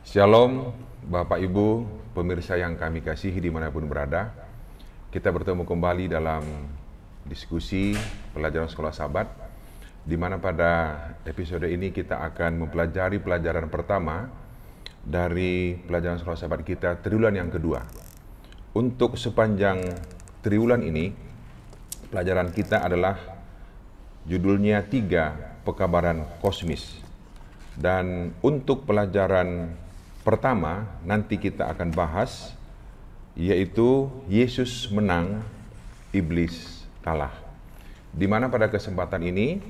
Shalom Bapak Ibu, pemirsa yang kami kasihi dimanapun berada. Kita bertemu kembali dalam diskusi pelajaran sekolah Sabat, di mana pada episode ini kita akan mempelajari pelajaran pertama dari pelajaran sekolah Sabat kita triwulan yang kedua. Untuk sepanjang triwulan ini, pelajaran kita adalah judulnya 3 Pekabaran Kosmis. Dan untuk pelajaran pertama nanti kita akan bahas, yaitu Yesus menang, iblis kalah. Di mana pada kesempatan ini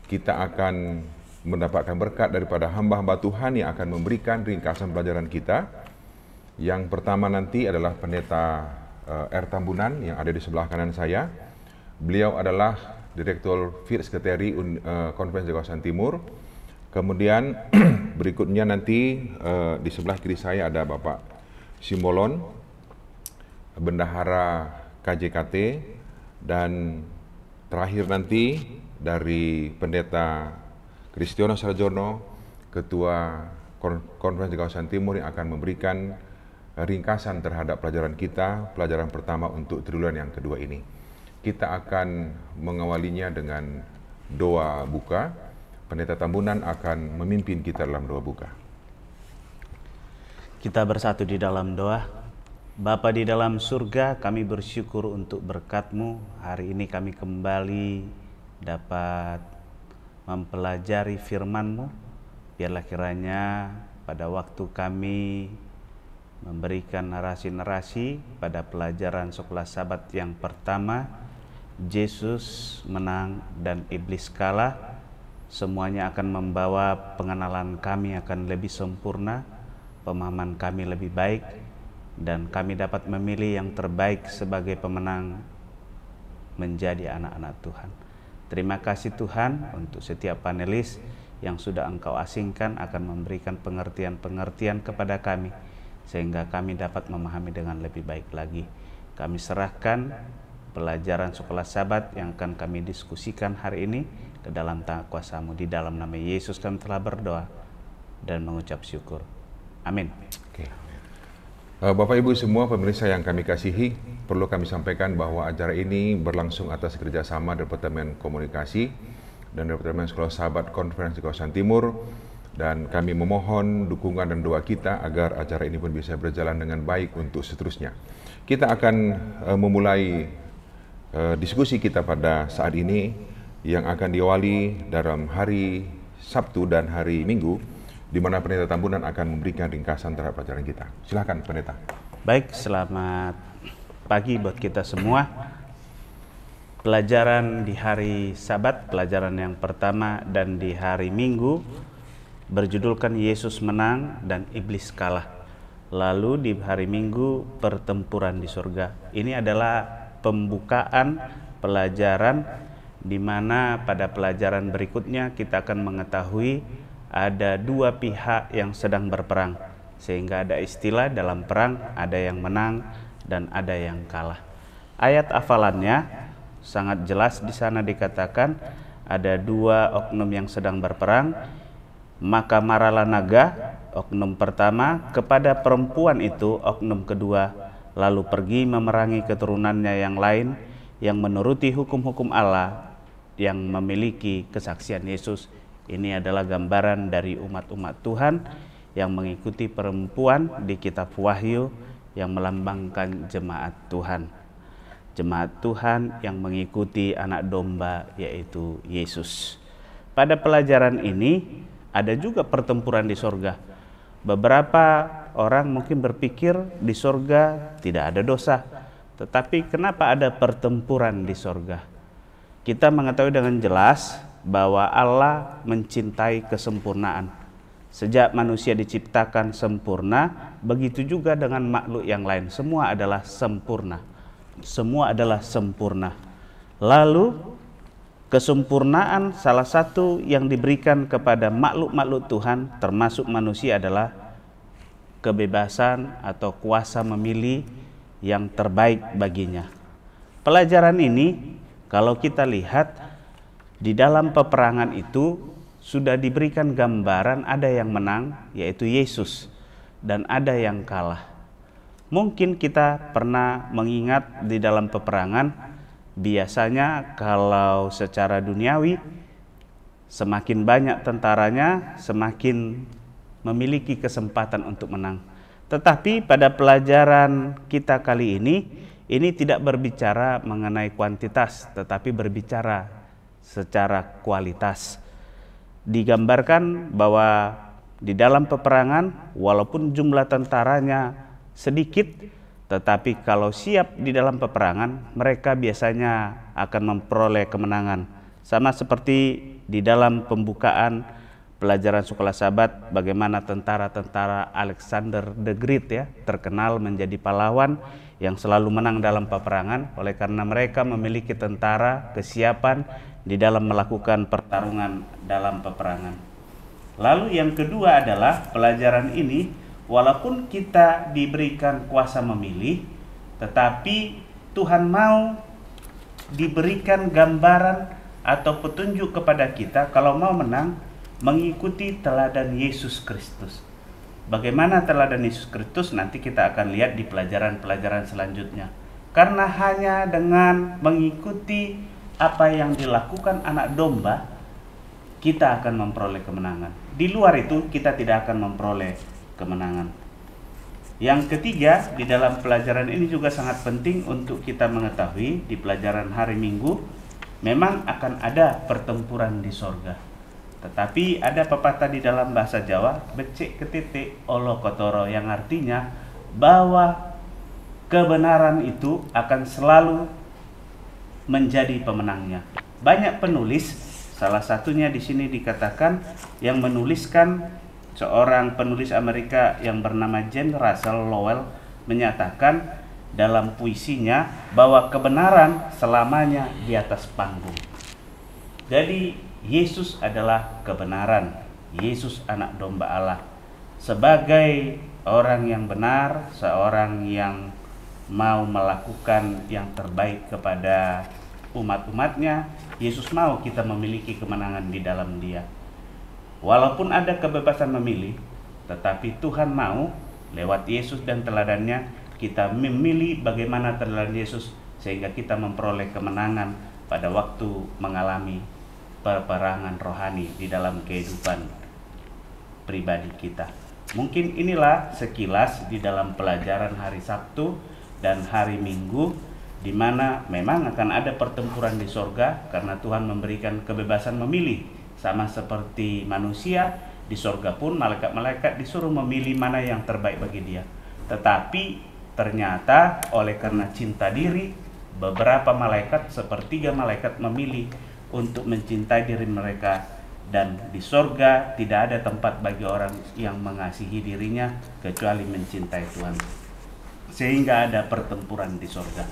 kita akan mendapatkan berkat daripada hamba-hamba Tuhan yang akan memberikan ringkasan pelajaran kita. Yang pertama nanti adalah Pendeta R. Tambunan yang ada di sebelah kanan saya. Beliau adalah Direktur Field Secretary Konferensi Kawasan Timur. Kemudian berikutnya nanti di sebelah kiri saya ada Bapak Simbolon, Bendahara KJKT, dan terakhir nanti dari Pendeta Kristiono Sarjono, Ketua Konferensi Kawasan Timur yang akan memberikan ringkasan terhadap pelajaran kita, pelajaran pertama untuk triwulan yang kedua ini. Kita akan mengawalinya dengan doa buka. Pendeta Tambunan akan memimpin kita dalam doa buka. Kita bersatu di dalam doa. Bapa di dalam surga, kami bersyukur untuk berkat-Mu. Hari ini kami kembali dapat mempelajari firman-Mu. Biarlah kiranya pada waktu kami memberikan narasi-narasi pada pelajaran sekolah Sabat yang pertama, Yesus menang dan iblis kalah, semuanya akan membawa pengenalan kami akan lebih sempurna, pemahaman kami lebih baik, dan kami dapat memilih yang terbaik sebagai pemenang menjadi anak-anak Tuhan. Terima kasih Tuhan untuk setiap panelis yang sudah Engkau asingkan akan memberikan pengertian-pengertian kepada kami, sehingga kami dapat memahami dengan lebih baik lagi. Kami serahkan pelajaran sekolah Sabat yang akan kami diskusikan hari ini ke dalam tangan kuasa-Mu. Di dalam nama Yesus kami telah berdoa dan mengucap syukur. Amin. Oke. Bapak Ibu semua pemirsa yang kami kasihi, perlu kami sampaikan bahwa acara ini berlangsung atas kerjasama Departemen Komunikasi dan Departemen Sekolah Sabat Konferensi Kawasan Timur, dan kami memohon dukungan dan doa kita agar acara ini pun bisa berjalan dengan baik untuk seterusnya. Kita akan memulai diskusi kita pada saat ini yang akan diawali dalam hari Sabtu dan hari Minggu, di mana Pendeta Tambunan akan memberikan ringkasan terhadap pelajaran kita. Silakan Pendeta. Baik, selamat pagi buat kita semua. Pelajaran di hari Sabat, pelajaran yang pertama, dan di hari Minggu berjudulkan Yesus menang dan iblis kalah. Lalu di hari Minggu pertempuran di surga. Ini adalah pembukaan pelajaran, di mana pada pelajaran berikutnya kita akan mengetahui ada dua pihak yang sedang berperang, sehingga ada istilah dalam perang, ada yang menang dan ada yang kalah. Ayat hafalannya sangat jelas, di sana dikatakan ada dua oknum yang sedang berperang, maka marahlah naga, oknum pertama, kepada perempuan itu, oknum kedua, lalu pergi memerangi keturunannya yang lain yang menuruti hukum-hukum Allah, yang memiliki kesaksian Yesus. Ini adalah gambaran dari umat-umat Tuhan yang mengikuti perempuan di kitab Wahyu yang melambangkan jemaat Tuhan. Jemaat Tuhan yang mengikuti anak domba, yaitu Yesus. Pada pelajaran ini ada juga pertempuran di sorga. Beberapa orang mungkin berpikir di sorga tidak ada dosa, tetapi kenapa ada pertempuran di sorga? Kita mengetahui dengan jelas bahwa Allah mencintai kesempurnaan. Sejak manusia diciptakan sempurna, begitu juga dengan makhluk yang lain. Semua adalah sempurna. Semua adalah sempurna. Lalu kesempurnaan salah satu yang diberikan kepada makhluk-makhluk Tuhan, termasuk manusia, adalah kebebasan atau kuasa memilih yang terbaik baginya. Pelajaran ini kalau kita lihat di dalam peperangan itu sudah diberikan gambaran ada yang menang, yaitu Yesus. dan ada yang kalah. Mungkin kita pernah mengingat di dalam peperangan, biasanya kalau secara duniawi, semakin banyak tentaranya, semakin memiliki kesempatan untuk menang. Tetapi pada pelajaran kita kali ini tidak berbicara mengenai kuantitas, tetapi berbicara secara kualitas. Digambarkan bahwa di dalam peperangan, walaupun jumlah tentaranya sedikit, tetapi kalau siap di dalam peperangan, mereka biasanya akan memperoleh kemenangan. Sama seperti di dalam pembukaan pelajaran sekolah Sabat, bagaimana tentara-tentara Alexander the Great ya, terkenal menjadi pahlawan yang selalu menang dalam peperangan, oleh karena mereka memiliki tentara, kesiapan di dalam melakukan pertarungan dalam peperangan. Lalu yang kedua adalah pelajaran ini, walaupun kita diberikan kuasa memilih, tetapi Tuhan mau diberikan gambaran atau petunjuk kepada kita kalau mau menang, mengikuti teladan Yesus Kristus. Bagaimana teladan Yesus Kristus nanti kita akan lihat di pelajaran-pelajaran selanjutnya. Karena hanya dengan mengikuti apa yang dilakukan anak domba, kita akan memperoleh kemenangan. Di luar itu kita tidak akan memperoleh kemenangan. Yang ketiga, di dalam pelajaran ini juga sangat penting untuk kita mengetahui di pelajaran hari Minggu, memang akan ada pertempuran di sorga. Tetapi ada pepatah di dalam bahasa Jawa, becek ketitik olo kotoro, yang artinya bahwa kebenaran itu akan selalu menjadi pemenangnya. Banyak penulis, salah satunya di sini dikatakan yang menuliskan, seorang penulis Amerika yang bernama James Russell Lowell menyatakan dalam puisinya bahwa kebenaran selamanya di atas panggung. Jadi Yesus adalah kebenaran. Yesus anak domba Allah. Sebagai orang yang benar, seorang yang mau melakukan yang terbaik kepada umat-umatnya, Yesus mau kita memiliki kemenangan di dalam Dia. Walaupun ada kebebasan memilih, tetapi Tuhan mau lewat Yesus dan teladannya kita memilih bagaimana teladan Yesus sehingga kita memperoleh kemenangan pada waktu mengalami peperangan rohani di dalam kehidupan pribadi kita. Mungkin inilah sekilas di dalam pelajaran hari Sabtu dan hari Minggu, di mana memang akan ada pertempuran di sorga karena Tuhan memberikan kebebasan memilih. Sama seperti manusia, di sorga pun malaikat-malaikat disuruh memilih mana yang terbaik bagi dia. Tetapi ternyata oleh karena cinta diri, beberapa malaikat, sepertiga malaikat memilih untuk mencintai diri mereka, dan di sorga tidak ada tempat bagi orang yang mengasihi dirinya kecuali mencintai Tuhan, sehingga ada pertempuran di sorga.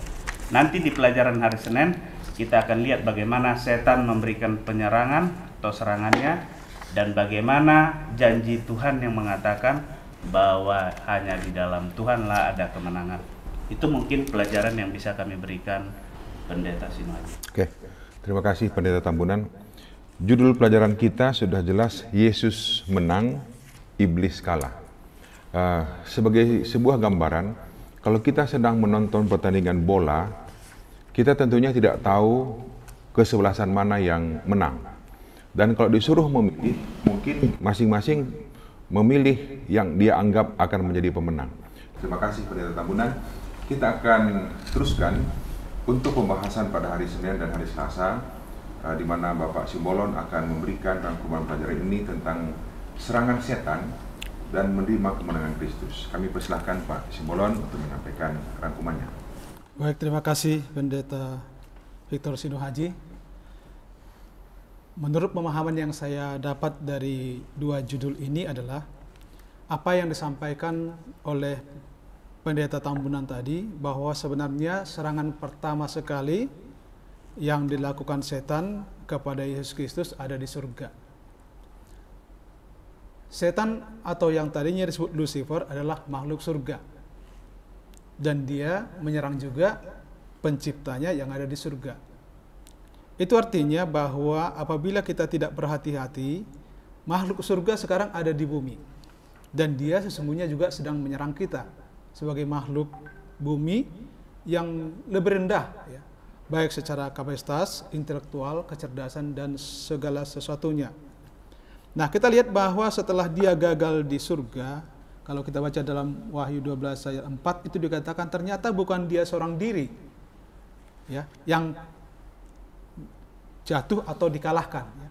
Nanti di pelajaran hari Senin kita akan lihat bagaimana setan memberikan penyerangan atau serangannya, dan bagaimana janji Tuhan yang mengatakan bahwa hanya di dalam Tuhanlah ada kemenangan. Itu mungkin pelajaran yang bisa kami berikan, Pendeta Sinuhaji. Oke. Terima kasih Pendeta Tambunan. Judul pelajaran kita sudah jelas, Yesus menang, iblis kalah. Sebagai sebuah gambaran, kalau kita sedang menonton pertandingan bola, kita tentunya tidak tahu kesebelasan mana yang menang. Dan kalau disuruh memilih, mungkin masing-masing memilih yang dia anggap akan menjadi pemenang. Terima kasih Pendeta Tambunan. Kita akan teruskan untuk pembahasan pada hari Senin dan hari Selasa, di mana Bapak Simbolon akan memberikan rangkuman pelajaran ini tentang serangan setan dan menerima kemenangan Kristus. Kami persilahkan Pak Simbolon untuk menyampaikan rangkumannya. Baik, terima kasih Pendeta Victor Sinuhaji. Menurut pemahaman yang saya dapat dari dua judul ini adalah apa yang disampaikan oleh Pendeta Tambunan tadi, bahwa sebenarnya serangan pertama sekali yang dilakukan setan kepada Yesus Kristus ada di surga. Setan atau yang tadinya disebut Lucifer adalah makhluk surga, dan dia menyerang juga penciptanya yang ada di surga. Itu artinya bahwa apabila kita tidak berhati-hati, makhluk surga sekarang ada di bumi. Dan dia sesungguhnya juga sedang menyerang kita sebagai makhluk bumi yang lebih rendah, ya, baik secara kapasitas, intelektual, kecerdasan, dan segala sesuatunya. Nah, kita lihat bahwa setelah dia gagal di surga, kalau kita baca dalam Wahyu 12 ayat 4, itu dikatakan ternyata bukan dia seorang diri, ya, yang jatuh atau dikalahkan, ya,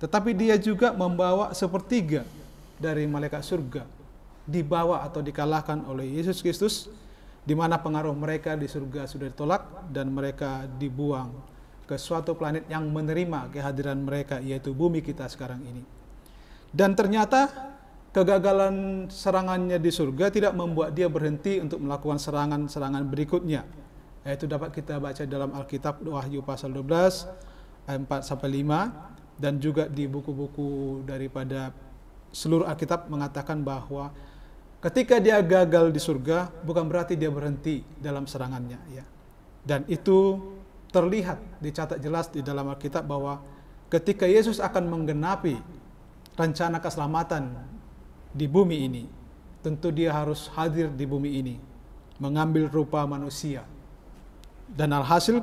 tetapi dia juga membawa sepertiga dari malaikat surga, dibawa atau dikalahkan oleh Yesus Kristus, di mana pengaruh mereka di surga sudah ditolak dan mereka dibuang ke suatu planet yang menerima kehadiran mereka, yaitu bumi kita sekarang ini. Dan ternyata kegagalan serangannya di surga tidak membuat dia berhenti untuk melakukan serangan-serangan berikutnya, yaitu dapat kita baca dalam Alkitab Wahyu pasal 12 ayat 4-5, dan juga di buku-buku daripada seluruh Alkitab mengatakan bahwa ketika dia gagal di surga, bukan berarti dia berhenti dalam serangannya, ya. Dan itu terlihat, dicatat jelas di dalam Alkitab bahwa ketika Yesus akan menggenapi rencana keselamatan di bumi ini, tentu dia harus hadir di bumi ini, mengambil rupa manusia. Dan alhasil,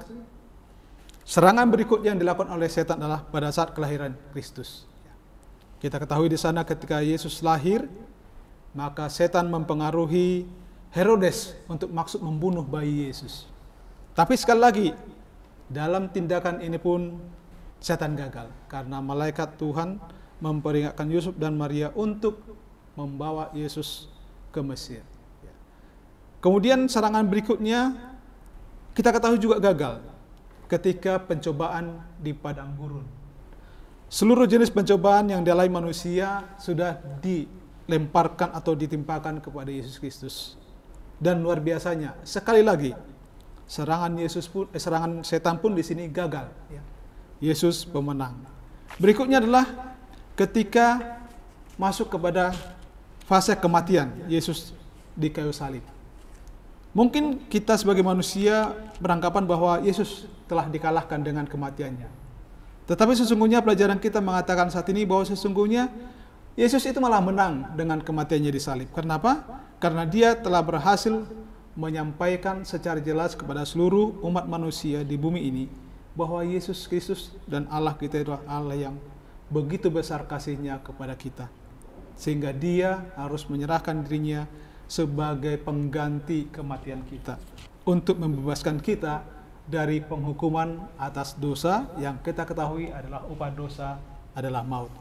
serangan berikutnya yang dilakukan oleh setan adalah pada saat kelahiran Kristus. Kita ketahui di sana ketika Yesus lahir, maka setan mempengaruhi Herodes untuk maksud membunuh bayi Yesus. Tapi sekali lagi, dalam tindakan ini pun setan gagal, karena malaikat Tuhan memperingatkan Yusuf dan Maria untuk membawa Yesus ke Mesir. Kemudian serangan berikutnya kita ketahui juga gagal ketika pencobaan di padang gurun. Seluruh jenis pencobaan yang dialami manusia sudah dilemparkan atau ditimpakan kepada Yesus Kristus. Dan luar biasanya, sekali lagi, serangan setan pun di sini gagal, ya. Yesus pemenang. Berikutnya adalah ketika masuk kepada fase kematian Yesus di kayu salib. Mungkin kita sebagai manusia beranggapan bahwa Yesus telah dikalahkan dengan kematiannya. Tetapi sesungguhnya pelajaran kita mengatakan saat ini bahwa sesungguhnya Yesus itu malah menang dengan kematiannya di salib. Kenapa? Karena dia telah berhasil menyampaikan secara jelas kepada seluruh umat manusia di bumi ini bahwa Yesus Kristus dan Allah kita adalah Allah yang begitu besar kasihnya kepada kita, sehingga dia harus menyerahkan dirinya sebagai pengganti kematian kita untuk membebaskan kita dari penghukuman atas dosa yang kita ketahui adalah upah dosa adalah maut.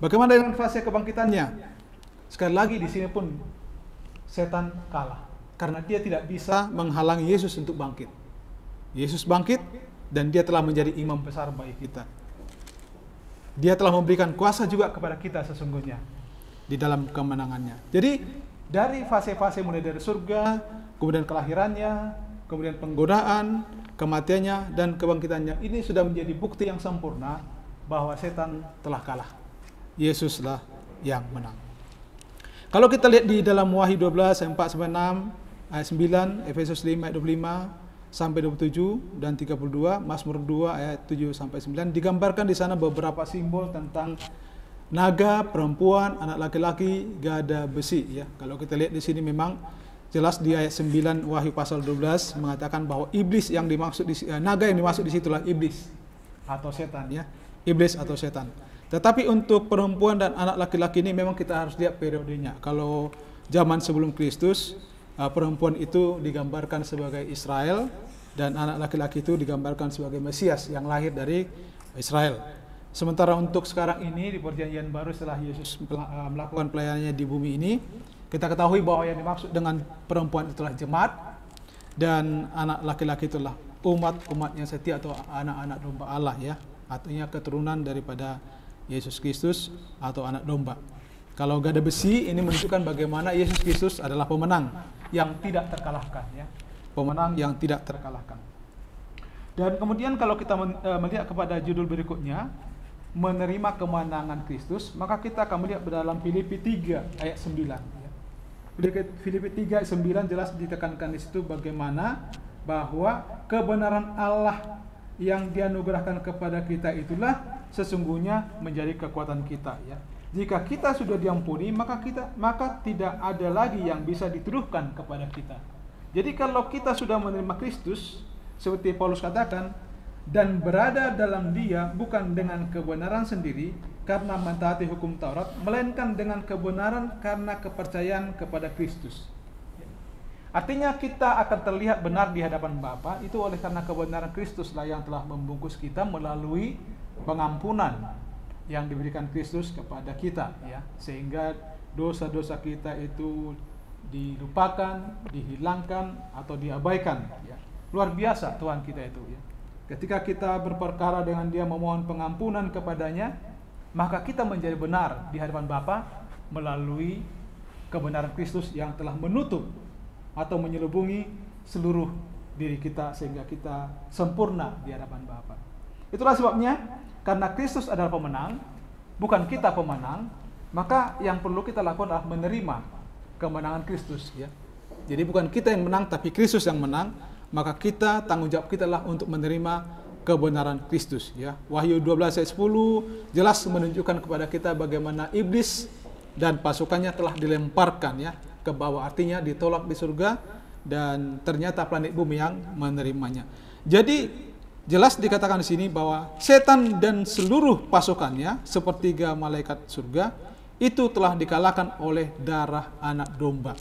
Bagaimana dengan fase kebangkitannya? Sekali lagi di sini pun setan kalah karena dia tidak bisa menghalangi Yesus untuk bangkit. Yesus bangkit dan dia telah menjadi imam besar bagi kita. Dia telah memberikan kuasa juga kepada kita sesungguhnya di dalam kemenangannya. Jadi dari fase-fase mulai dari surga, kemudian kelahirannya, kemudian penggodaan, kematiannya, dan kebangkitannya, ini sudah menjadi bukti yang sempurna bahwa setan telah kalah. Yesuslah yang menang. Kalau kita lihat di dalam Wahyu 12 ayat 4-6, ayat 9, Efesus 5 ayat 25 sampai 27 dan 32, Mazmur 2 ayat 7-9, digambarkan di sana beberapa simbol tentang naga, perempuan, anak laki-laki, gada besi, ya. Kalau kita lihat di sini memang jelas di ayat 9 Wahyu pasal 12 mengatakan bahwa iblis yang dimaksud naga yang dimaksud di situlah iblis atau setan, ya. Iblis atau setan. Tetapi untuk perempuan dan anak laki-laki ini memang kita harus lihat periodenya. Kalau zaman sebelum Kristus, perempuan itu digambarkan sebagai Israel dan anak laki-laki itu digambarkan sebagai Mesias yang lahir dari Israel. Sementara untuk sekarang ini di perjanjian baru setelah Yesus melakukan pelayanannya di bumi ini, kita ketahui bahwa yang dimaksud dengan perempuan itulah jemaat dan anak laki-laki itulah umat-umat yang setia atau anak-anak domba Allah, ya. Artinya keturunan daripada Yesus Kristus atau anak domba. Kalau gada besi ini menunjukkan bagaimana Yesus Kristus adalah pemenang yang tidak terkalahkan, ya. Pemenang yang tidak terkalahkan. Dan kemudian kalau kita melihat kepada judul berikutnya, menerima kemenangan Kristus, maka kita akan melihat dalam Filipi 3 ayat 9, ya. Filipi 3 ayat 9 jelas ditekankan di situ bagaimana bahwa kebenaran Allah yang dianugerahkan kepada kita itulah sesungguhnya menjadi kekuatan kita, ya. Jika kita sudah diampuni, maka tidak ada lagi yang bisa dituduhkan kepada kita. Jadi kalau kita sudah menerima Kristus, seperti Paulus katakan, dan berada dalam Dia bukan dengan kebenaran sendiri karena mentaati hukum Taurat, melainkan dengan kebenaran karena kepercayaan kepada Kristus. Artinya kita akan terlihat benar di hadapan Bapa itu oleh karena kebenaran Kristuslah yang telah membungkus kita melalui pengampunan yang diberikan Kristus kepada kita, ya, sehingga dosa-dosa kita itu dilupakan, dihilangkan atau diabaikan, ya. Luar biasa Tuhan kita itu, ya. Ketika kita berperkara dengan Dia memohon pengampunan kepadanya, maka kita menjadi benar di hadapan Bapa melalui kebenaran Kristus yang telah menutup atau menyelubungi seluruh diri kita sehingga kita sempurna di hadapan Bapa. Itulah sebabnya karena Kristus adalah pemenang, bukan kita pemenang, maka yang perlu kita lakukan adalah menerima kemenangan Kristus, ya. Jadi bukan kita yang menang tapi Kristus yang menang. Maka kita, tanggung jawab kita adalah untuk menerima kebenaran Kristus, ya. Wahyu 12 ayat 10 jelas menunjukkan kepada kita bagaimana iblis dan pasukannya telah dilemparkan, ya, ke bawah, artinya ditolak di surga dan ternyata planet bumi yang menerimanya. Jadi jelas dikatakan di sini bahwa setan dan seluruh pasukannya sepertiga malaikat surga itu telah dikalahkan oleh darah anak domba.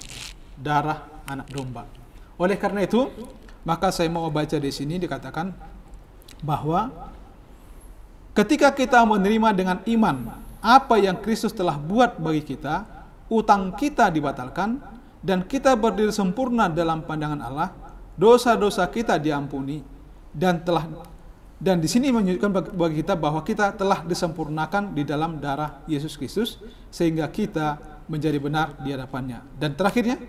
Darah anak domba. Oleh karena itu, maka saya mau baca di sini dikatakan bahwa ketika kita menerima dengan iman apa yang Kristus telah buat bagi kita, utang kita dibatalkan dan kita berdiri sempurna dalam pandangan Allah, dosa-dosa kita diampuni dan di sini menunjukkan bagi kita bahwa kita telah disempurnakan di dalam darah Yesus Kristus sehingga kita menjadi benar di hadapannya. Dan terakhirnya,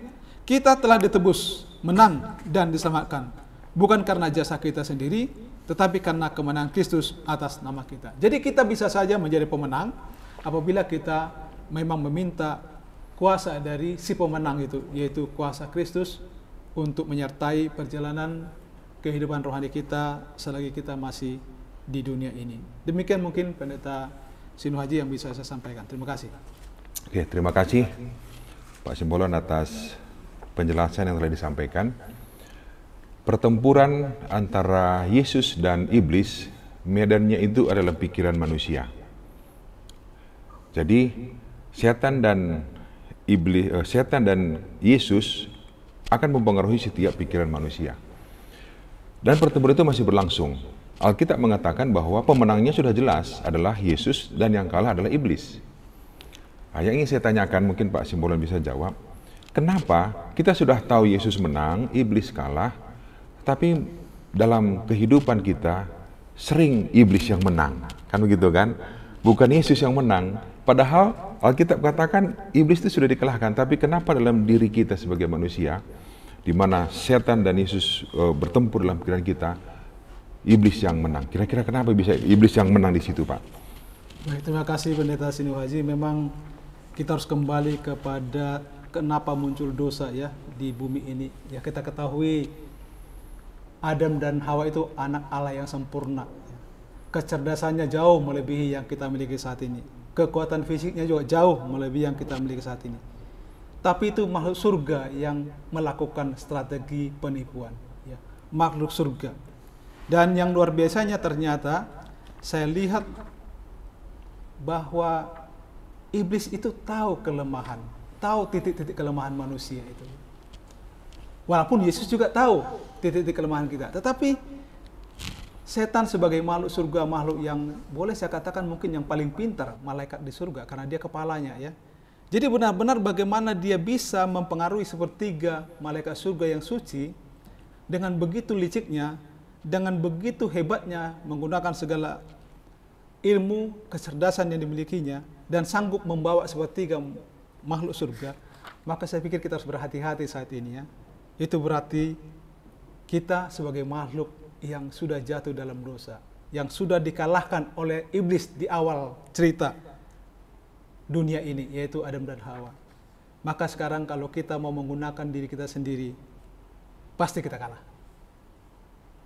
kita telah ditebus, menang dan diselamatkan, bukan karena jasa kita sendiri, tetapi karena kemenangan Kristus atas nama kita. Jadi kita bisa saja menjadi pemenang apabila kita memang meminta kuasa dari si pemenang itu, yaitu kuasa Kristus untuk menyertai perjalanan kehidupan rohani kita selagi kita masih di dunia ini. Demikian mungkin Pendeta Sinu Haji yang bisa saya sampaikan. Terima kasih. Oke, terima kasih Pak Simbolon atas penjelasan yang telah disampaikan. Pertempuran antara Yesus dan iblis, medannya itu adalah pikiran manusia. Jadi setan dan Yesus akan mempengaruhi setiap pikiran manusia. Dan pertempuran itu masih berlangsung. Alkitab mengatakan bahwa pemenangnya sudah jelas adalah Yesus dan yang kalah adalah iblis. Nah, yang ingin saya tanyakan, mungkin Pak Simbolon bisa jawab, kenapa kita sudah tahu Yesus menang, iblis kalah, tapi dalam kehidupan kita sering iblis yang menang, kan begitu kan? Bukan Yesus yang menang. Padahal Alkitab katakan iblis itu sudah dikalahkan, tapi kenapa dalam diri kita sebagai manusia, di mana setan dan Yesus bertempur dalam pikiran kita, iblis yang menang? Kira-kira kenapa bisa iblis yang menang di situ, Pak? Baik, terima kasih Pendeta Sinu Haji. Memang kita harus kembali kepada kenapa muncul dosa, ya, di bumi ini. Ya, kita ketahui Adam dan Hawa itu anak Allah yang sempurna. Kecerdasannya jauh melebihi yang kita miliki saat ini. Kekuatan fisiknya juga jauh melebihi yang kita miliki saat ini. Tapi itu makhluk surga yang melakukan strategi penipuan, ya. Makhluk surga. Dan yang luar biasanya ternyata saya lihat bahwa iblis itu tahu kelemahan, tahu titik-titik kelemahan manusia itu. Walaupun Yesus juga tahu titik-titik kelemahan kita, tetapi setan sebagai makhluk surga, makhluk yang boleh saya katakan mungkin yang paling pintar malaikat di surga karena dia kepalanya, ya. Jadi benar-benar bagaimana dia bisa mempengaruhi sepertiga malaikat surga yang suci dengan begitu liciknya, dengan begitu hebatnya menggunakan segala ilmu, kecerdasan yang dimilikinya dan sanggup membawa sepertiga makhluk surga. Maka saya pikir kita harus berhati-hati saat ini, ya. Itu berarti kita sebagai makhluk yang sudah jatuh dalam dosa, yang sudah dikalahkan oleh iblis di awal cerita dunia ini, yaitu Adam dan Hawa. Maka sekarang kalau kita mau menggunakan diri kita sendiri, pasti kita kalah.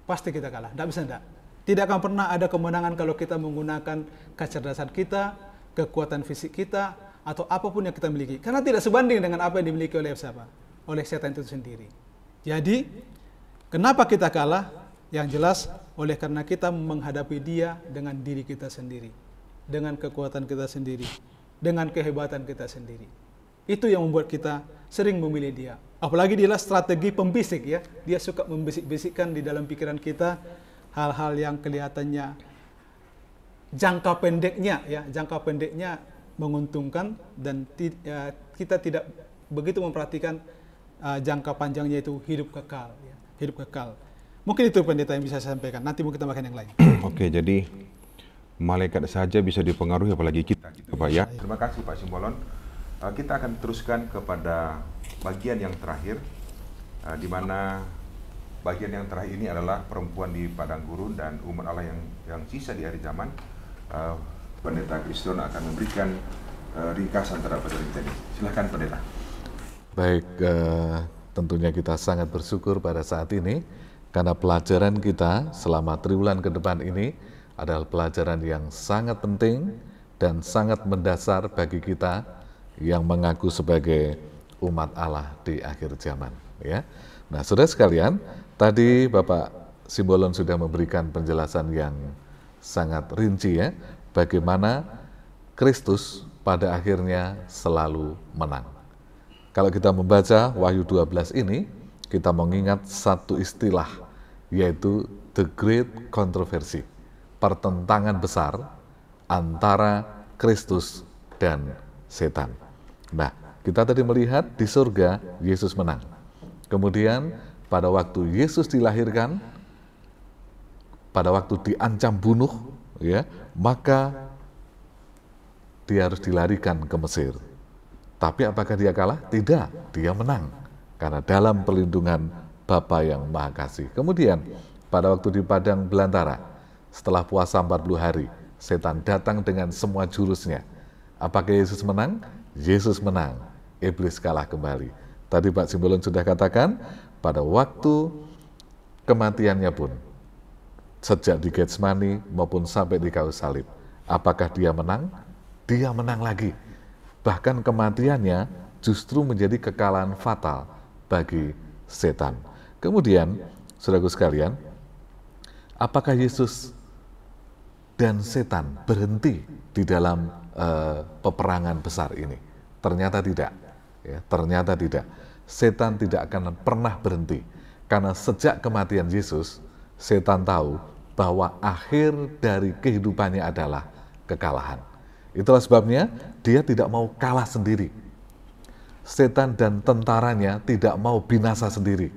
Pasti kita kalah, tidak bisa enggak. Tidak akan pernah ada kemenangan kalau kita menggunakan kecerdasan kita, kekuatan fisik kita, atau apapun yang kita miliki. Karena tidak sebanding dengan apa yang dimiliki oleh siapa? Oleh setan itu sendiri. Jadi, kenapa kita kalah? Yang jelas, oleh karena kita menghadapi dia dengan diri kita sendiri. Dengan kekuatan kita sendiri. Dengan kehebatan kita sendiri. Itu yang membuat kita sering memilih dia. Apalagi dia strategi pembisik ya. Dia suka membisik-bisikkan di dalam pikiran kita hal-hal yang kelihatannya jangka pendeknya menguntungkan, dan kita tidak begitu memperhatikan jangka panjangnya, itu hidup kekal. Ya. Hidup kekal. Mungkin itu pendeta yang bisa saya sampaikan. Nanti mungkin tambahkan yang lain. Oke, jadi malaikat saja bisa dipengaruhi, apalagi kita, gitu Pak ya. Terima kasih Pak Simbolon. Kita akan teruskan kepada bagian yang terakhir, di mana bagian yang terakhir ini adalah perempuan di padang gurun dan umat Allah yang sisa di akhir zaman. Pendeta Kriston akan memberikan ringkasan terhadap kita ini. Silakan Pendeta. Baik, tentunya kita sangat bersyukur pada saat ini karena pelajaran kita selama triwulan ke depan ini adalah pelajaran yang sangat penting dan sangat mendasar bagi kita yang mengaku sebagai umat Allah di akhir zaman. Ya, nah saudara sekalian, tadi Bapak Simbolon sudah memberikan penjelasan yang sangat rinci ya, bagaimana Kristus pada akhirnya selalu menang. Kalau kita membaca Wahyu 12 ini, kita mengingat satu istilah, yaitu the great controversy, pertentangan besar antara Kristus dan setan. Nah, kita tadi melihat di surga Yesus menang. Kemudian pada waktu Yesus dilahirkan, pada waktu diancam bunuh, ya, maka dia harus dilarikan ke Mesir. Tapi apakah dia kalah? Tidak, dia menang. Karena dalam perlindungan Bapa yang Maha Kasih. Kemudian pada waktu di padang belantara, setelah puasa 40 hari, setan datang dengan semua jurusnya. Apakah Yesus menang? Yesus menang. Iblis kalah kembali. Tadi Pak Simbolon sudah katakan, pada waktu kematiannya pun, sejak di Getsemani maupun sampai di kayu salib, apakah dia menang? Dia menang lagi. Bahkan kematiannya justru menjadi kekalahan fatal bagi setan. Kemudian, saudaraku sekalian, apakah Yesus dan setan berhenti di dalam peperangan besar ini? Ternyata tidak. Ya, ternyata tidak. Setan tidak akan pernah berhenti. Karena sejak kematian Yesus, setan tahu bahwa akhir dari kehidupannya adalah kekalahan. Itulah sebabnya dia tidak mau kalah sendiri. Setan dan tentaranya tidak mau binasa sendiri.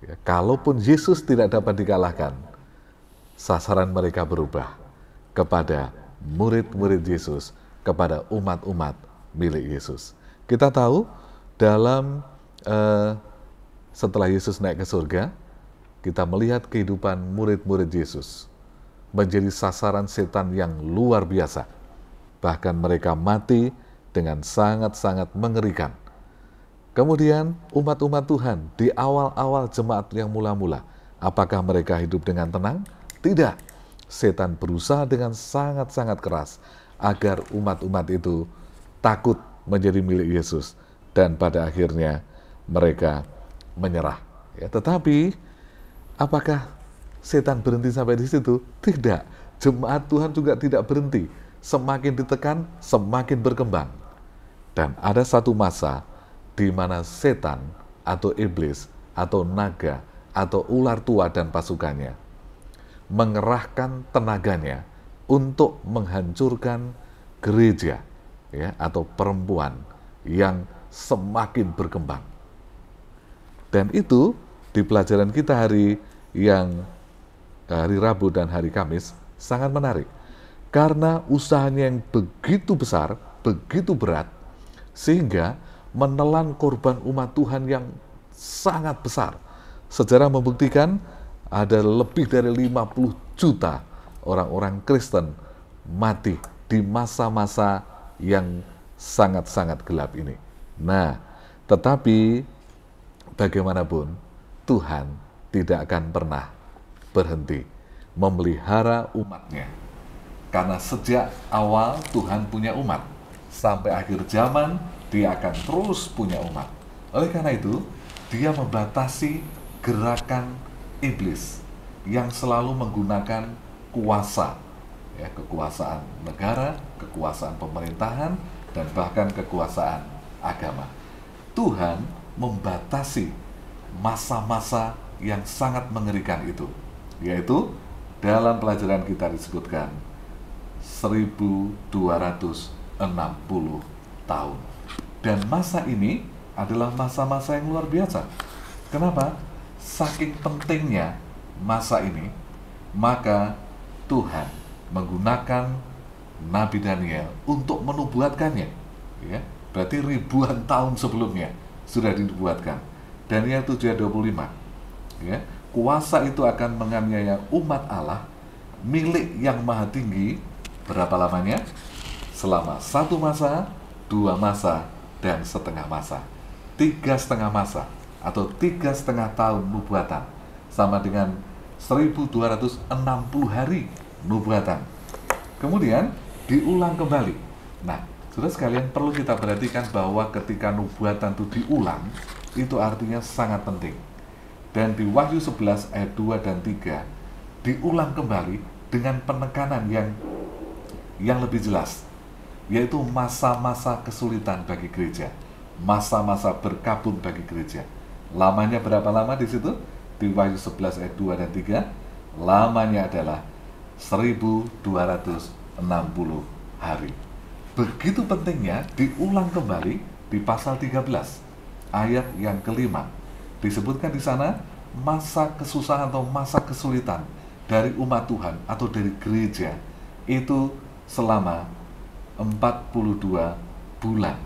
Ya, kalaupun Yesus tidak dapat dikalahkan, sasaran mereka berubah kepada murid-murid Yesus, kepada umat-umat milik Yesus. Kita tahu dalam setelah Yesus naik ke surga, kita melihat kehidupan murid-murid Yesus menjadi sasaran setan yang luar biasa. Bahkan mereka mati dengan sangat-sangat mengerikan. Kemudian umat-umat Tuhan di awal-awal jemaat yang mula-mula, apakah mereka hidup dengan tenang? Tidak. Setan berusaha dengan sangat-sangat keras agar umat-umat itu takut menjadi milik Yesus. Dan pada akhirnya mereka menyerah. Ya, tetapi apakah setan berhenti sampai di situ? Tidak. Jemaat Tuhan juga tidak berhenti. Semakin ditekan, semakin berkembang. Dan ada satu masa di mana setan atau iblis atau naga atau ular tua dan pasukannya mengerahkan tenaganya untuk menghancurkan gereja, ya, atau perempuan yang semakin berkembang. Dan itu di pelajaran kita hari Rabu dan hari Kamis sangat menarik. Karena usahanya yang begitu besar, begitu berat, sehingga menelan korban umat Tuhan yang sangat besar. Sejarah membuktikan ada lebih dari 50 juta orang-orang Kristen mati di masa-masa yang sangat-sangat gelap ini. Nah, tetapi bagaimanapun Tuhan tidak akan pernah berhenti memelihara umatnya Karena sejak awal Tuhan punya umat, sampai akhir zaman Dia akan terus punya umat. Oleh karena itu, Dia membatasi gerakan iblis yang selalu menggunakan kuasa, ya, kekuasaan negara, kekuasaan pemerintahan, dan bahkan kekuasaan agama. Tuhan membatasi masa-masa yang sangat mengerikan itu, yaitu dalam pelajaran kita disebutkan 1260 tahun. Dan masa ini adalah masa-masa yang luar biasa. Kenapa? Saking pentingnya masa ini, maka Tuhan menggunakan Nabi Daniel untuk menubuatkannya. Ya, berarti ribuan tahun sebelumnya sudah dinubuatkan. Daniel 7:25. Ya, kuasa itu akan menganiaya umat Allah, milik yang maha tinggi. Berapa lamanya? Selama 1 masa, 2 masa, dan setengah masa. 3,5 masa atau 3,5 tahun nubuatan, sama dengan 1260 hari nubuatan. Kemudian diulang kembali. Nah, saudara sekalian, perlu kita perhatikan bahwa ketika nubuatan itu diulang, itu artinya sangat penting. Dan di Wahyu 11 ayat 2 dan 3 diulang kembali dengan penekanan yang lebih jelas, yaitu masa-masa kesulitan bagi gereja, masa-masa berkabung bagi gereja. Lamanya berapa lama di situ? Di Wahyu 11 ayat 2 dan 3, lamanya adalah 1260 hari. Begitu pentingnya diulang kembali di pasal 13 ayat yang kelima. Disebutkan di sana masa kesusahan atau masa kesulitan dari umat Tuhan atau dari gereja itu selama 42 bulan.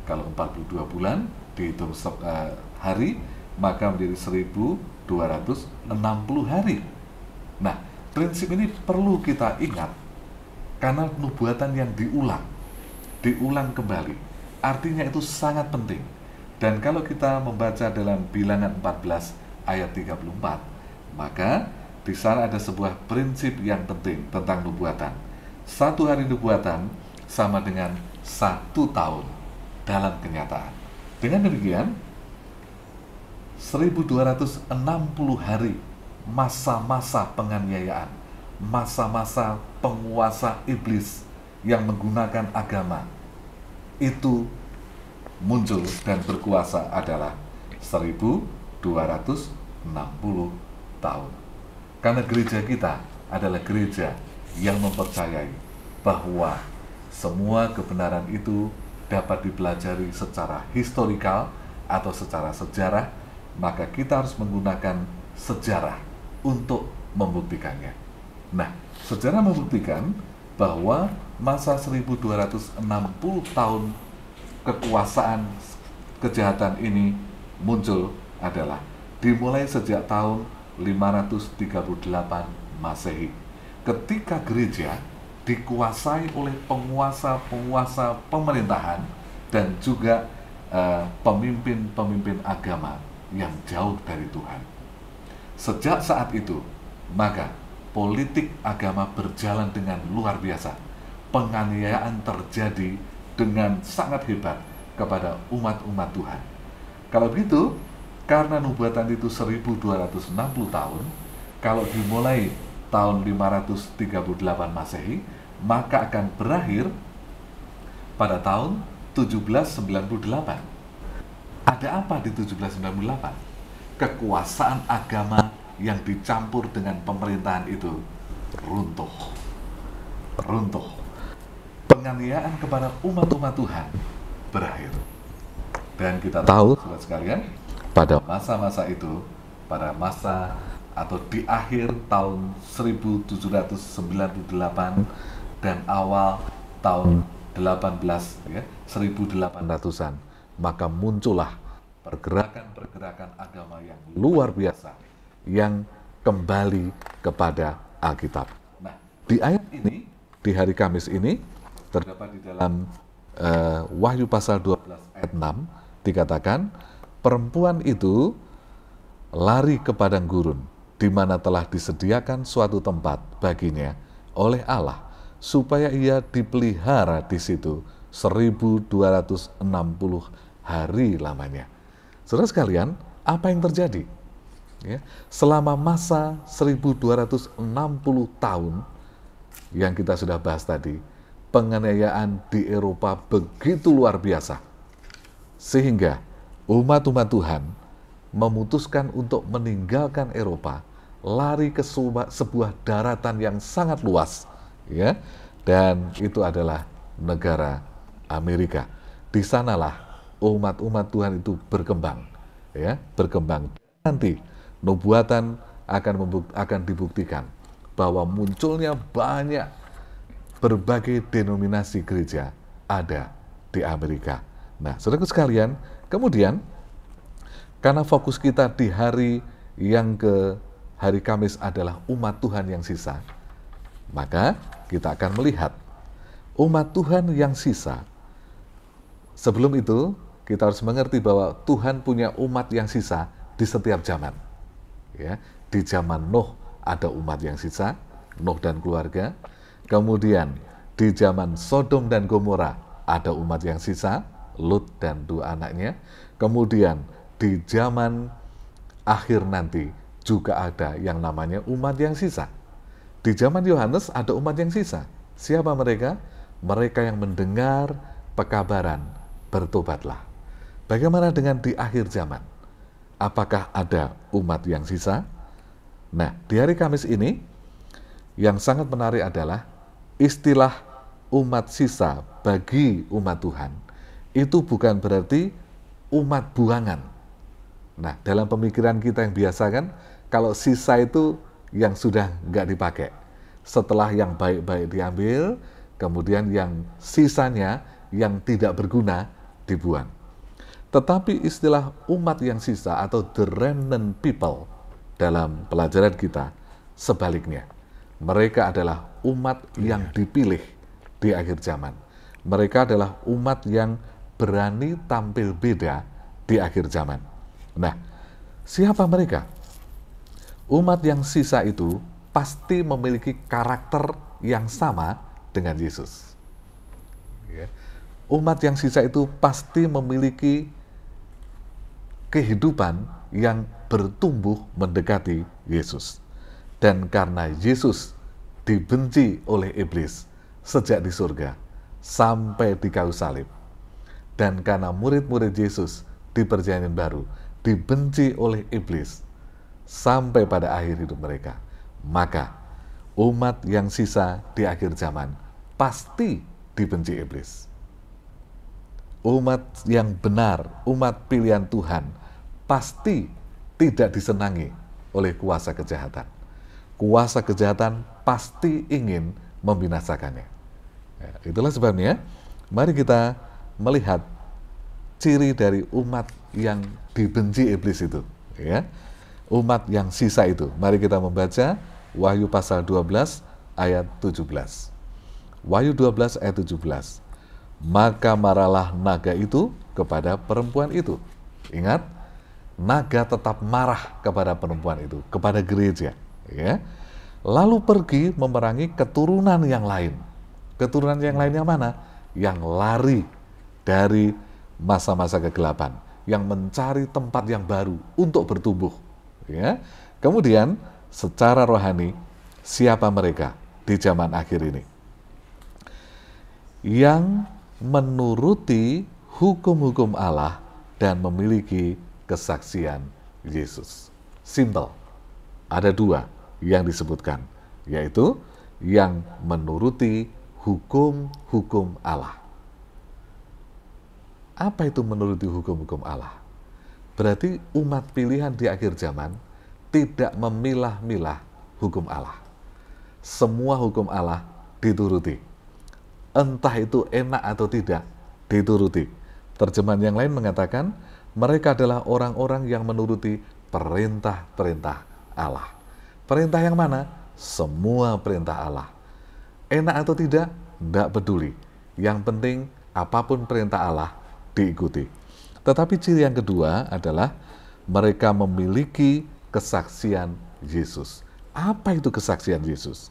Kalau 42 bulan dihitung hari, maka menjadi 1260 hari. Nah, prinsip ini perlu kita ingat karena nubuatan yang diulang kembali. Artinya itu sangat penting. Dan kalau kita membaca dalam Bilangan 14 ayat 34, maka di sana ada sebuah prinsip yang penting tentang nubuatan. 1 hari nubuatan sama dengan 1 tahun dalam kenyataan. Dengan demikian, 1260 hari masa-masa penganiayaan, masa-masa penguasa iblis yang menggunakan agama itu muncul dan berkuasa adalah 1260 tahun. Karena gereja kita adalah gereja yang mempercayai bahwa semua kebenaran itu dapat dipelajari secara historikal atau secara sejarah, maka kita harus menggunakan sejarah untuk membuktikannya. Nah, sejarah membuktikan bahwa masa 1260 tahun kekuasaan kejahatan ini muncul adalah dimulai sejak tahun 538 Masehi, ketika gereja dikuasai oleh penguasa-penguasa pemerintahan dan juga pemimpin-pemimpin agama yang jauh dari Tuhan. Sejak saat itu, maka politik agama berjalan dengan luar biasa. Penganiayaan terjadi dengan sangat hebat kepada umat-umat Tuhan. Kalau begitu, karena nubuatan itu 1260 tahun, kalau dimulai tahun 538 Masehi, maka akan berakhir pada tahun 1798. Ada apa di 1798? Kekuasaan agama yang dicampur dengan pemerintahan itu runtuh. Penganiayaan kepada umat-umat Tuhan berakhir. Dan kita tahu, saudara sekalian, pada masa-masa itu, pada masa atau di akhir tahun 1798 dan awal tahun 1800-an, maka muncullah pergerakan-pergerakan agama yang luar biasa yang kembali kepada Alkitab. Nah, di ayat ini, di hari Kamis ini, terdapat di dalam Wahyu pasal 12 ayat 6, dikatakan, perempuan itu lari ke padang gurun, di mana telah disediakan suatu tempat baginya oleh Allah supaya ia dipelihara di situ 1260 hari lamanya. Saudara sekalian, apa yang terjadi? Ya, selama masa 1260 tahun yang kita sudah bahas tadi, penganiayaan di Eropa begitu luar biasa. Sehingga umat-umat Tuhan memutuskan untuk meninggalkan Eropa, lari ke sebuah daratan yang sangat luas, ya, dan itu adalah negara Amerika. Di sanalah umat-umat Tuhan itu berkembang, ya, berkembang. Nanti nubuatan akan dibuktikan bahwa munculnya banyak berbagai denominasi gereja ada di Amerika. Nah, saudaraku sekalian, kemudian karena fokus kita di hari Kamis adalah umat Tuhan yang sisa, maka kita akan melihat umat Tuhan yang sisa. Sebelum itu, kita harus mengerti bahwa Tuhan punya umat yang sisa di setiap zaman. Ya, di zaman Nuh ada umat yang sisa, Nuh dan keluarga. Kemudian di zaman Sodom dan Gomora ada umat yang sisa, Lut dan 2 anaknya. Kemudian di zaman akhir nanti juga ada yang namanya umat yang sisa. Di zaman Yohanes ada umat yang sisa. Siapa mereka? Mereka yang mendengar pekabaran, bertobatlah. Bagaimana dengan di akhir zaman? Apakah ada umat yang sisa? Nah, di hari Kamis ini yang sangat menarik adalah istilah umat sisa bagi umat Tuhan itu bukan berarti umat buangan. Nah, dalam pemikiran kita yang biasa kan, kalau sisa itu yang sudah nggak dipakai. Setelah yang baik-baik diambil, kemudian yang sisanya yang tidak berguna dibuang. Tetapi istilah umat yang sisa atau the remnant people dalam pelajaran kita sebaliknya. Mereka adalah umat yang dipilih di akhir zaman. Mereka adalah umat yang berani tampil beda di akhir zaman. Nah, siapa mereka? Umat yang sisa itu pasti memiliki karakter yang sama dengan Yesus. Umat yang sisa itu pasti memiliki kehidupan yang bertumbuh mendekati Yesus. Dan karena Yesus dibenci oleh iblis sejak di surga sampai di kayu salib, dan karena murid-murid Yesus di perjanjian baru dibenci oleh iblis sampai pada akhir hidup mereka, maka umat yang sisa di akhir zaman pasti dibenci iblis. Umat yang benar, umat pilihan Tuhan pasti tidak disenangi oleh kuasa kejahatan. Kuasa kejahatan pasti ingin membinasakannya. Ya, itulah sebabnya mari kita melihat ciri dari umat yang dibenci iblis itu, ya. Umat yang sisa itu. Mari kita membaca Wahyu pasal 12 ayat 17. Wahyu 12 ayat 17. Maka marahlah naga itu kepada perempuan itu. Ingat, naga tetap marah kepada perempuan itu, kepada gereja, ya. Lalu pergi memerangi keturunan yang lain. Keturunan yang lain yang mana? Yang lari dari masa-masa kegelapan, yang mencari tempat yang baru untuk bertumbuh, ya. Kemudian secara rohani, siapa mereka di zaman akhir ini? Yang menuruti hukum-hukum Allah dan memiliki kesaksian Yesus. Simple. Ada 2 yang disebutkan, yaitu yang menuruti hukum-hukum Allah. Apa itu menuruti hukum-hukum Allah? Berarti umat pilihan di akhir zaman tidak memilah-milah hukum Allah. Semua hukum Allah dituruti. Entah itu enak atau tidak, dituruti. Terjemahan yang lain mengatakan, mereka adalah orang-orang yang menuruti perintah-perintah Allah. Perintah yang mana? Semua perintah Allah. Enak atau tidak, tidak peduli. Yang penting, apapun perintah Allah, diikuti. Tetapi ciri yang kedua adalah mereka memiliki kesaksian Yesus. Apa itu kesaksian Yesus?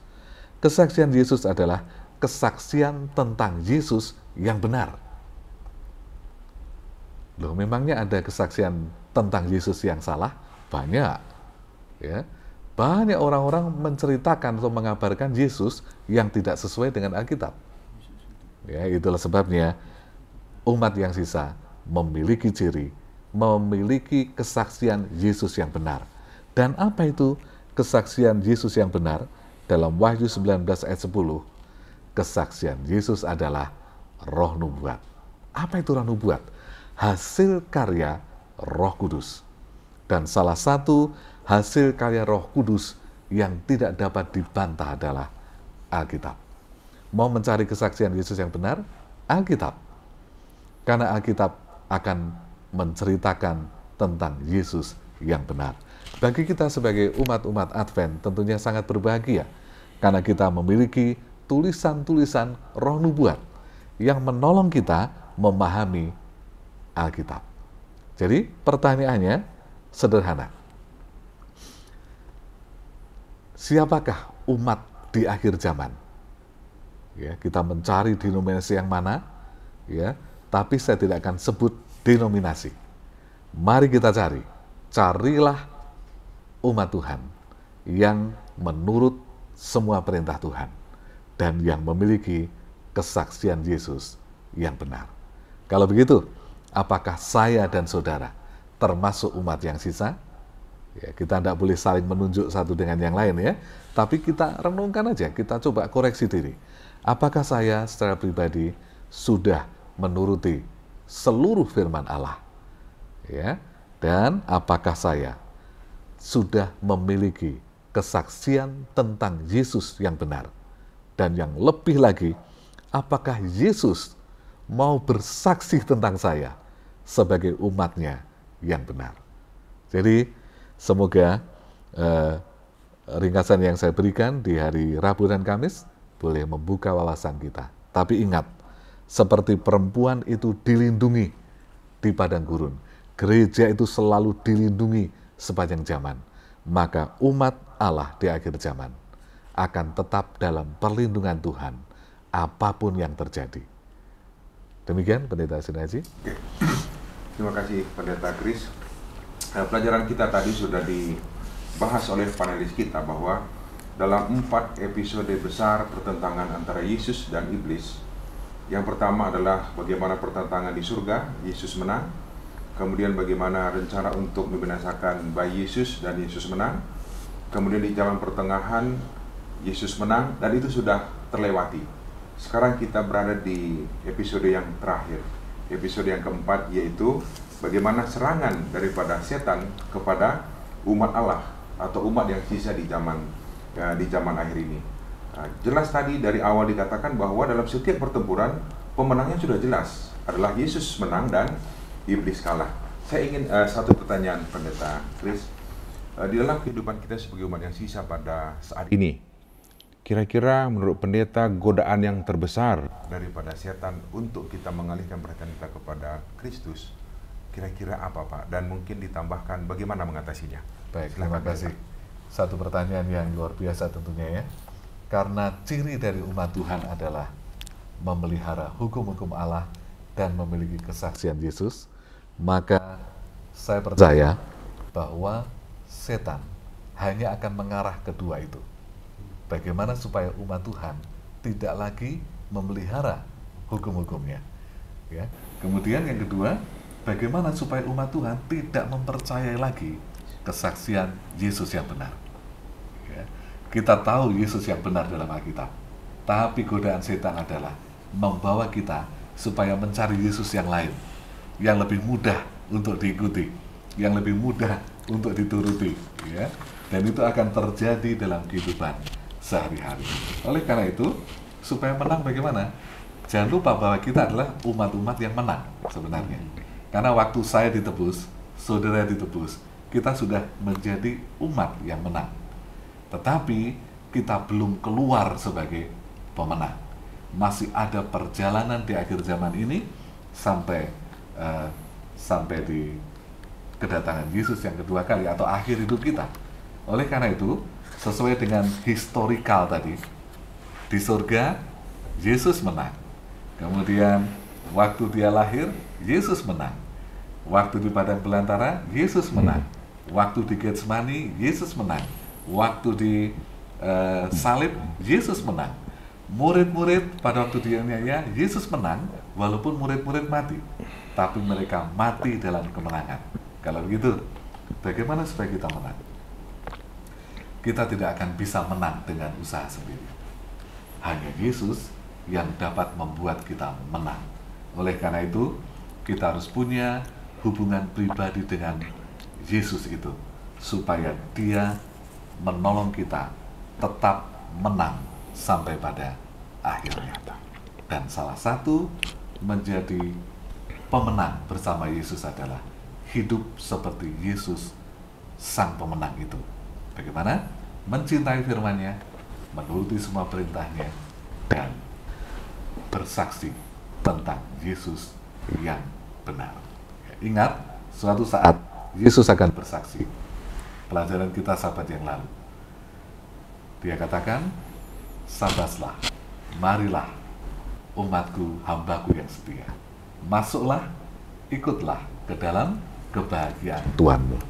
Kesaksian Yesus adalah kesaksian tentang Yesus yang benar. Loh, memangnya ada kesaksian tentang Yesus yang salah? Banyak. Ya. Banyak orang-orang menceritakan atau mengabarkan Yesus yang tidak sesuai dengan Alkitab. Ya, itulah sebabnya umat yang sisa memiliki ciri, memiliki kesaksian Yesus yang benar. Dan apa itu kesaksian Yesus yang benar? Dalam Wahyu 19 ayat 10, kesaksian Yesus adalah roh nubuat. Apa itu roh nubuat? Hasil karya Roh Kudus. Dan salah satu hasil karya Roh Kudus yang tidak dapat dibantah adalah Alkitab. Mau mencari kesaksian Yesus yang benar? Alkitab. Karena Alkitab akan menceritakan tentang Yesus yang benar. Bagi kita sebagai umat-umat Advent tentunya sangat berbahagia karena kita memiliki tulisan-tulisan roh nubuat yang menolong kita memahami Alkitab. Jadi pertanyaannya sederhana. Siapakah umat di akhir zaman? Ya, kita mencari denominasi yang mana? Ya, tapi saya tidak akan sebut denominasi. Mari kita cari. Carilah umat Tuhan yang menurut semua perintah Tuhan dan yang memiliki kesaksian Yesus yang benar. Kalau begitu, apakah saya dan saudara termasuk umat yang sisa? Ya, kita tidak boleh saling menunjuk satu dengan yang lain ya, tapi kita renungkan aja, kita coba koreksi diri. Apakah saya secara pribadi sudah menuruti seluruh firman Allah? Ya, dan apakah saya sudah memiliki kesaksian tentang Yesus yang benar? Dan yang lebih lagi, apakah Yesus mau bersaksi tentang saya sebagai umatnya yang benar? Jadi semoga ringkasan yang saya berikan di hari Rabu dan Kamis boleh membuka wawasan kita. Tapi ingat, seperti perempuan itu dilindungi di padang gurun, gereja itu selalu dilindungi sepanjang zaman, maka umat Allah di akhir zaman akan tetap dalam perlindungan Tuhan apapun yang terjadi. Demikian Pendeta Sinaji. Terima kasih Pendeta Kris. Pelajaran kita tadi sudah dibahas oleh panelis kita bahwa dalam 4 episode besar pertentangan antara Yesus dan Iblis. Yang pertama adalah bagaimana pertentangan di surga, Yesus menang. Kemudian bagaimana rencana untuk membinasakan bayi Yesus dan Yesus menang. Kemudian di jalan pertengahan Yesus menang dan itu sudah terlewati. Sekarang kita berada di episode yang terakhir, episode yang keempat, yaitu bagaimana serangan daripada setan kepada umat Allah atau umat yang sisa di zaman akhir ini. Jelas tadi dari awal dikatakan bahwa dalam setiap pertempuran pemenangnya sudah jelas, adalah Yesus menang dan Iblis kalah. Saya ingin satu pertanyaan Pendeta Kris. Di dalam kehidupan kita sebagai umat yang sisa pada saat ini, kira-kira menurut pendeta godaan yang terbesar daripada setan untuk kita mengalihkan perhatian kita kepada Kristus, kira-kira apa Pak? Dan mungkin ditambahkan bagaimana mengatasinya? Baik, terima kasih. Satu pertanyaan yang luar biasa tentunya ya. Karena ciri dari umat Tuhan adalah memelihara hukum-hukum Allah dan memiliki kesaksian Yesus, maka saya percaya bahwa setan hanya akan mengarah kedua itu. Bagaimana supaya umat Tuhan tidak lagi memelihara hukum-hukumnya. Ya. Kemudian yang kedua, bagaimana supaya umat Tuhan tidak mempercayai lagi kesaksian Yesus yang benar. Ya. Kita tahu Yesus yang benar dalam Alkitab, tapi godaan setan adalah membawa kita supaya mencari Yesus yang lain, yang lebih mudah untuk diikuti, yang lebih mudah untuk dituruti. Ya. Dan itu akan terjadi dalam kehidupan sehari-hari. Oleh karena itu, supaya menang bagaimana? Jangan lupa bahwa kita adalah umat-umat yang menang sebenarnya. Karena waktu saya ditebus, saudara ditebus, kita sudah menjadi umat yang menang. Tetapi kita belum keluar sebagai pemenang. Masih ada perjalanan di akhir zaman ini sampai di kedatangan Yesus yang kedua kali atau akhir hidup kita. Oleh karena itu, sesuai dengan historikal tadi, di surga Yesus menang. Kemudian waktu dia lahir, Yesus menang. Waktu di padang belantara, Yesus menang. Waktu di Getsemani, Yesus menang. Waktu di salib, Yesus menang. Murid-murid pada waktu dianiaya, Yesus menang, walaupun murid-murid mati. Tapi mereka mati dalam kemenangan. Kalau begitu, bagaimana supaya kita menang? Kita tidak akan bisa menang dengan usaha sendiri. Hanya Yesus yang dapat membuat kita menang. Oleh karena itu, kita harus punya hubungan pribadi dengan Yesus itu, supaya Dia menolong kita tetap menang sampai pada akhirnya. Dan salah satu menjadi pemenang bersama Yesus adalah hidup seperti Yesus sang pemenang itu. Bagaimana? Mencintai firman-Nya, menuruti semua perintahnya, dan bersaksi tentang Yesus yang benar. Ingat, suatu saat Yesus akan bersaksi. Pelajaran kita sahabat yang lalu, Dia katakan, sabaslah, marilah umatku, hambaku yang setia. Masuklah, ikutlah ke dalam kebahagiaan Tuhanmu.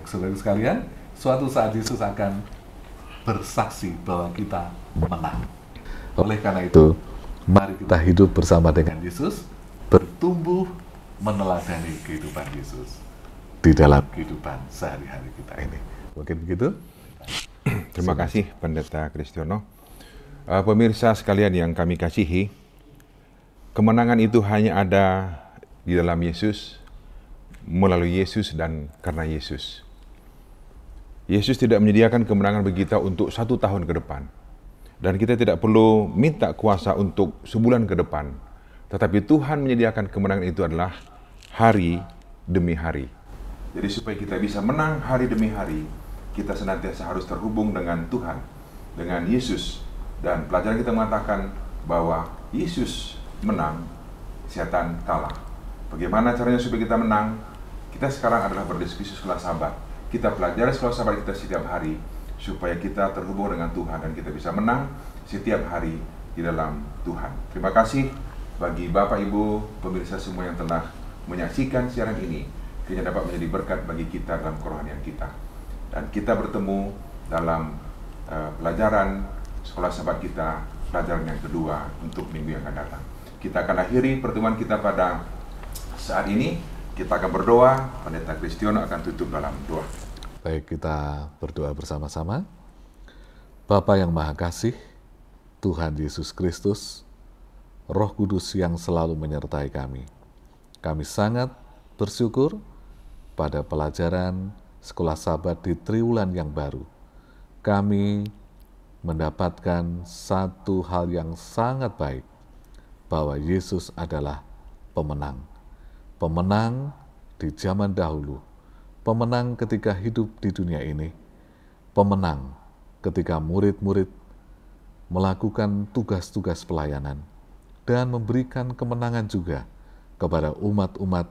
Saudara sekalian, suatu saat Yesus akan bersaksi bahwa kita menang. Oleh karena itu, mari kita hidup bersama dengan Yesus, bertumbuh meneladani kehidupan Yesus di dalam kehidupan sehari-hari kita ini. Mungkin begitu? Terima kasih Pendeta Kristiono. Pemirsa sekalian yang kami kasihi, kemenangan itu hanya ada di dalam Yesus, melalui Yesus dan karena Yesus. Yesus tidak menyediakan kemenangan bagi kita untuk 1 tahun ke depan. Dan kita tidak perlu minta kuasa untuk sebulan ke depan. Tetapi Tuhan menyediakan kemenangan itu adalah hari demi hari. Jadi supaya kita bisa menang hari demi hari, kita senantiasa harus terhubung dengan Tuhan, dengan Yesus. Dan pelajaran kita mengatakan bahwa Yesus menang, setan kalah. Bagaimana caranya supaya kita menang? Kita sekarang adalah berdiskusi sekolah sahabat. Kita pelajari sekolah sahabat kita setiap hari, supaya kita terhubung dengan Tuhan dan kita bisa menang setiap hari di dalam Tuhan. Terima kasih bagi Bapak Ibu pemirsa semua yang telah menyaksikan siaran ini. Kiranya dapat menjadi berkat bagi kita dalam kerohanian kita. Dan kita bertemu dalam pelajaran sekolah sahabat kita, pelajaran yang kedua untuk minggu yang akan datang. Kita akan akhiri pertemuan kita pada saat ini. Kita akan berdoa, Pendeta Kristiono akan tutup dalam doa. Baik, kita berdoa bersama-sama. Bapa yang Maha Kasih, Tuhan Yesus Kristus, Roh Kudus yang selalu menyertai kami. Kami sangat bersyukur pada pelajaran sekolah sahabat di triwulan yang baru. Kami mendapatkan satu hal yang sangat baik, bahwa Yesus adalah pemenang. Pemenang di zaman dahulu, pemenang ketika hidup di dunia ini, pemenang ketika murid-murid melakukan tugas-tugas pelayanan, dan memberikan kemenangan juga kepada umat-umat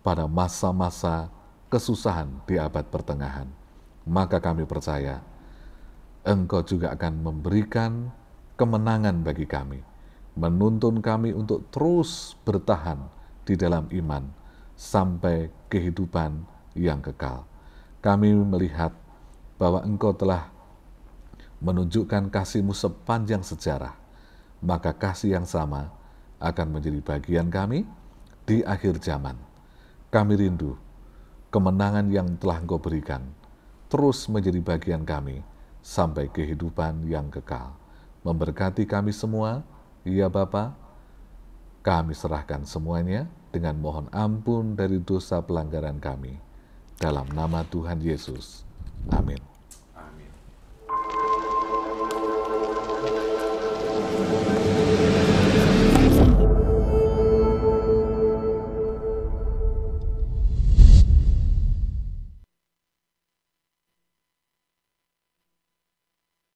pada masa-masa kesusahan di abad pertengahan. Maka kami percaya, Engkau juga akan memberikan kemenangan bagi kami, menuntun kami untuk terus bertahan di dalam iman sampai kehidupan yang kekal. Kami melihat bahwa Engkau telah menunjukkan kasih-Mu sepanjang sejarah, maka kasih yang sama akan menjadi bagian kami di akhir zaman. Kami rindu kemenangan yang telah Engkau berikan terus menjadi bagian kami sampai kehidupan yang kekal. Memberkati kami semua, ya Bapa. Kami serahkan semuanya dengan mohon ampun dari dosa pelanggaran kami. Dalam nama Tuhan Yesus. Amin.